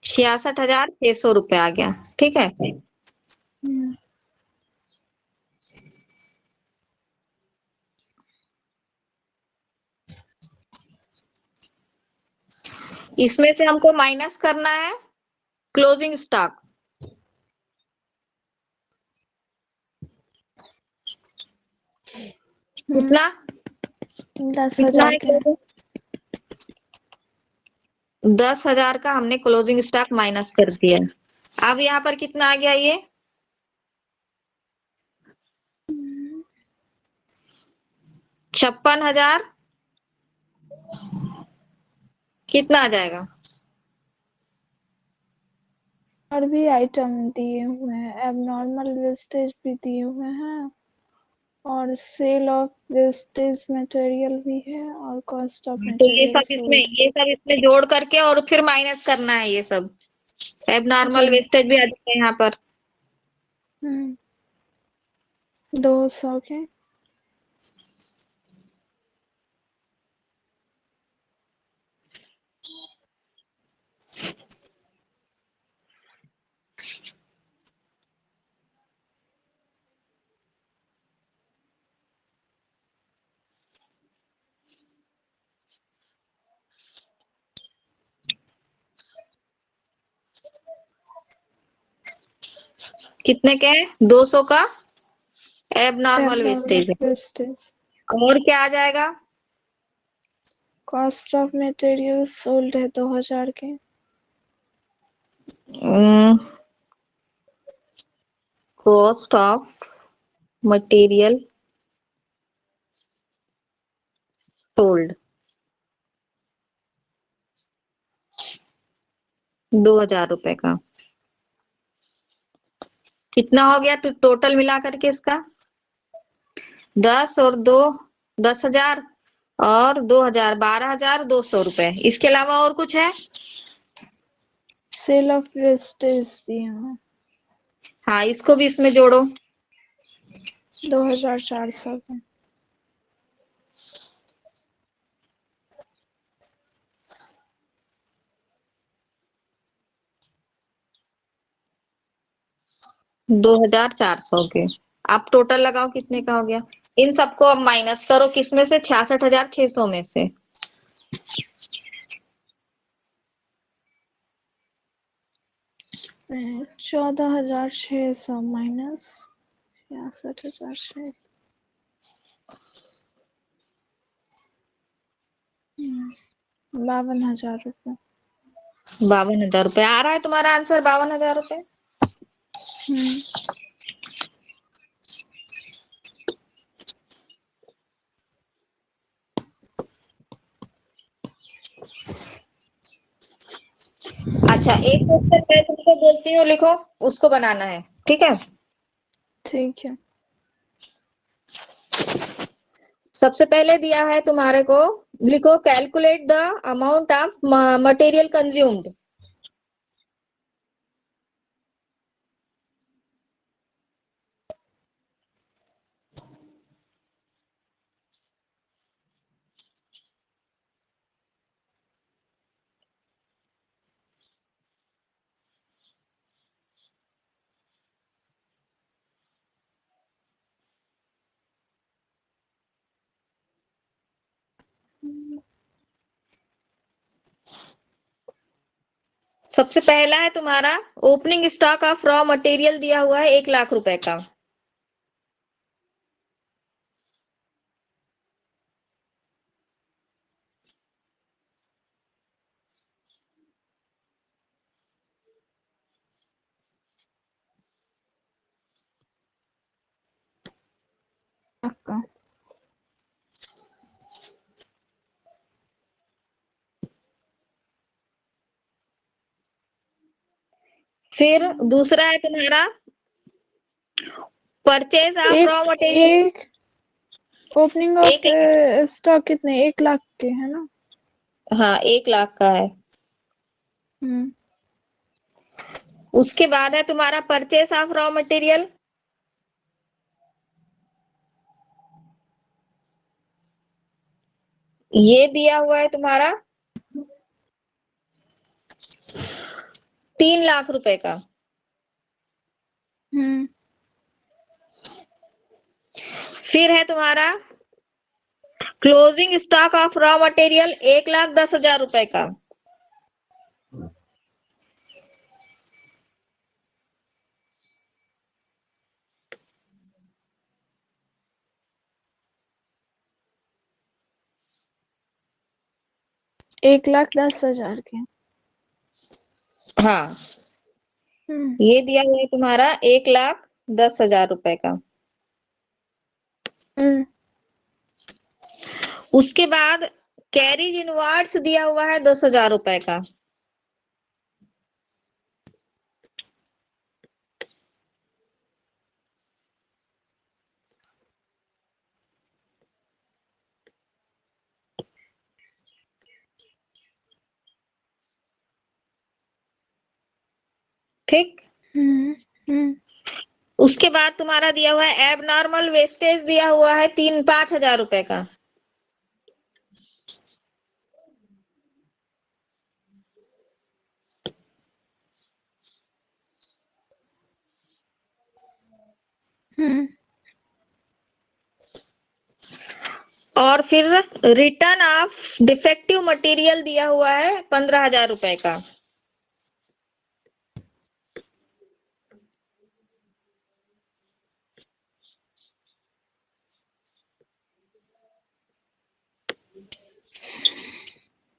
66,600 रुपए आ गया। ठीक है, इसमें से हमको माइनस करना है क्लोजिंग स्टॉक। कितना? 10,000 है के। closing? 10,000 का हमने क्लोजिंग स्टॉक माइनस कर दिया। अब यहाँ पर कितना आ गया ये? 56,000। कितना आ जाएगा? और भी आइटम दिए हुए हैं, एबनॉर्मल वेस्टेज भी दिए हुए हैं, और सेल ऑफ वेस्टेज मटेरियल भी है, और कॉस्ट ऑफ तो मटेरियल सोल्ड। ये सब इसमें जोड़ करके और फिर माइनस करना है ये सब। एबनॉर्मल जी। वेस्टेज भी आ जाता है यहाँ पर। 200 के। कितने के? 200 का एबनॉर्मल एबनॉर्मल वेस्टेज है। वेस्टेज। और क्या आ जाएगा? कॉस्ट ऑफ मटेरियल सोल्ड है 2000 के। कॉस्ट ऑफ मटेरियल सोल्ड 2,000 रुपए का। कितना हो गया टोटल मिला करके इसका? 10 और 2, 10,000 और 2,000, 12,200 रुपए। इसके अलावा और कुछ है? सेल ऑफ वेस्टेज दिए हैं हाँ, इसको भी इसमें जोड़ो। 2,400 का। दो 2,400 के। आप टोटल लगाओ कितने का हो गया। इन सबको अब माइनस करो, किसमें से? 66,600 में से। 14,600 माइनस 66,600, 52,000 रुपये। 52,000 रुपए आ रहा है तुम्हारा आंसर, 52,000 रुपए। अच्छा, एक क्वेश्चन मैं तुमको बोलती हूँ, लिखो, उसको बनाना है, ठीक है? ठीक है। सबसे पहले दिया है तुम्हारे को, लिखो calculate the amount of material consumed. सबसे पहला है तुम्हारा opening stock of raw material दिया हुआ है 1,00,000 रुपए का। आपका फिर दूसरा है तुम्हारा परचेज ऑफ रॉ एक मटेरियल। एक ओपनिंग ऑफ 1,00,000। स्टॉक कितने? 1,00,000 के है ना? हाँ, 1,00,000 का है। हम्म उसके बाद है तुम्हारा परचेस ऑफ रॉ मटेरियल। ये दिया हुआ है तुम्हारा 3,00,000 रुपए का। हम्म फिर है तुम्हारा closing stock of raw material 1,10,000 रुपए का। एक 1,10,000 के। हाँ, हम्म ये दिया हुआ है तुम्हारा 1,10,000 रुपए का। हम्म उसके बाद कैरीज इनवार्ड्स दिया हुआ है 10,000 रुपए का। ठीक। हम्म उसके बाद तुम्हारा दिया हुआ है एबनॉर्मल वेस्टेज दिया हुआ है 5,000 रुपए का। हम्म और फिर रिटर्न ऑफ डिफेक्टिव मटेरियल दिया हुआ है 15,000 रुपए का।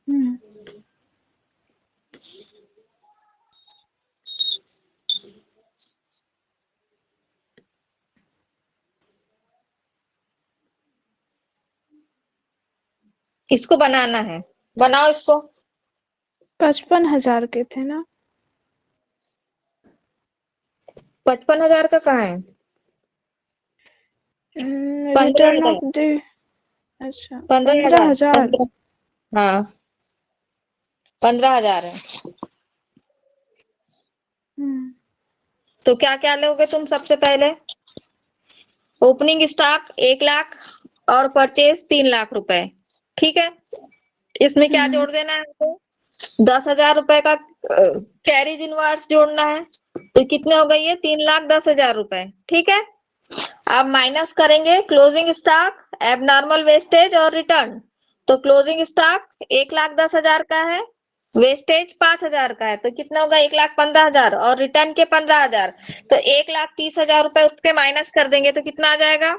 हम्म इसको बनाना है, बनाओ इसको। 55,000 के थे ना? 55,000 का कहाँ है? रिटर्न 15,000। ऑफ द, अच्छा 15,000। 15,000। हाँ 15,000 है। तो क्या क्या लोगे तुम सबसे पहले? ओपनिंग स्टॉक 1 लाख और परचेज 3 लाख रुपए, ठीक है। इसमें क्या जोड़ देना है हमको? 10,000 रुपए का कैरिज इनवर्स जोड़ना है। तो कितने हो गए ये? 3,10,000 रुपए, ठीक है। अब माइनस करेंगे क्लोजिंग स्टॉक, एबनॉर्मल वेस्टेज और रिटर्न। तो क्लोजिंग स्टॉक 1,10,000 का है, वेस्टेज 5,000 का है, तो कितना होगा? 1,15,000 और रिटर्न के 15,000, तो 1,30,000 रुपए उसके माइनस कर देंगे तो कितना आ जाएगा?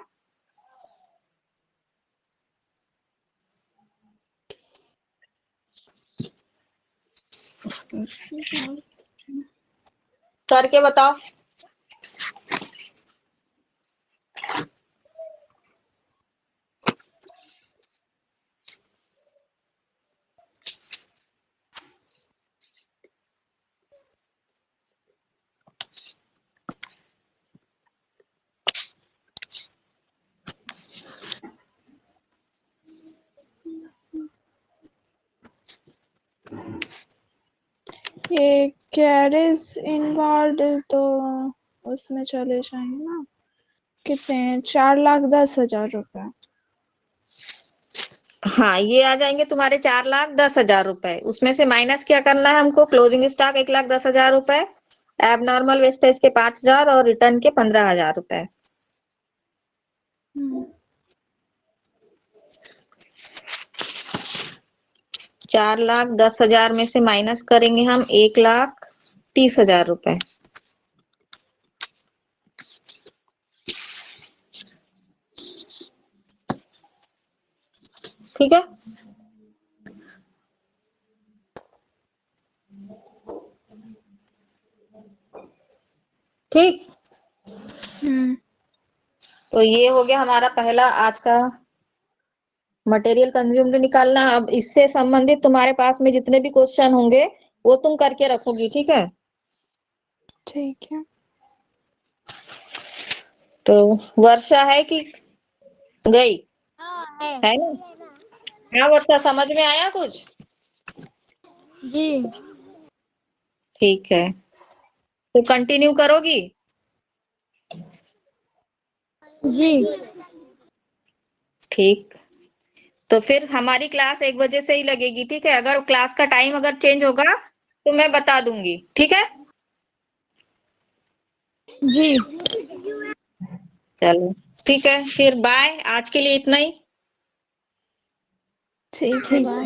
करके बताओ। ये कैरेज इनवर्ड तो उसमें चले जाएंगे ना, कितने? 4,10,000 रुपए। हाँ ये आ जाएंगे तुम्हारे 4,10,000 रुपए। उसमें से माइनस क्या करना है हमको? क्लोजिंग स्टॉक 1,10,000 रुपए, एबनॉर्मल वेस्टेज के 5,000 और रिटर्न के 15,000 रुपए। 4,10,000 में से माइनस करेंगे हम 1,30,000 रुपए, ठीक है। ठीक। तो ये हो गया हमारा पहला आज का मटेरियल कंज्यूम्ड निकालना। अब इससे संबंधित तुम्हारे पास में जितने भी क्वेश्चन होंगे वो तुम करके रखोगी, ठीक है। ठीक है। तो वर्षा है कि गई? है है ना? हाँ वर्षा, समझ में आया कुछ? जी। ठीक है, तो कंटिन्यू करोगी? जी। ठीक। तो फिर हमारी क्लास 1 बजे से ही लगेगी, ठीक है। अगर क्लास का टाइम अगर चेंज होगा तो मैं बता दूंगी, ठीक है। जी। चलो ठीक है, फिर बाय। आज के लिए इतना ही। ठीक है, बाय।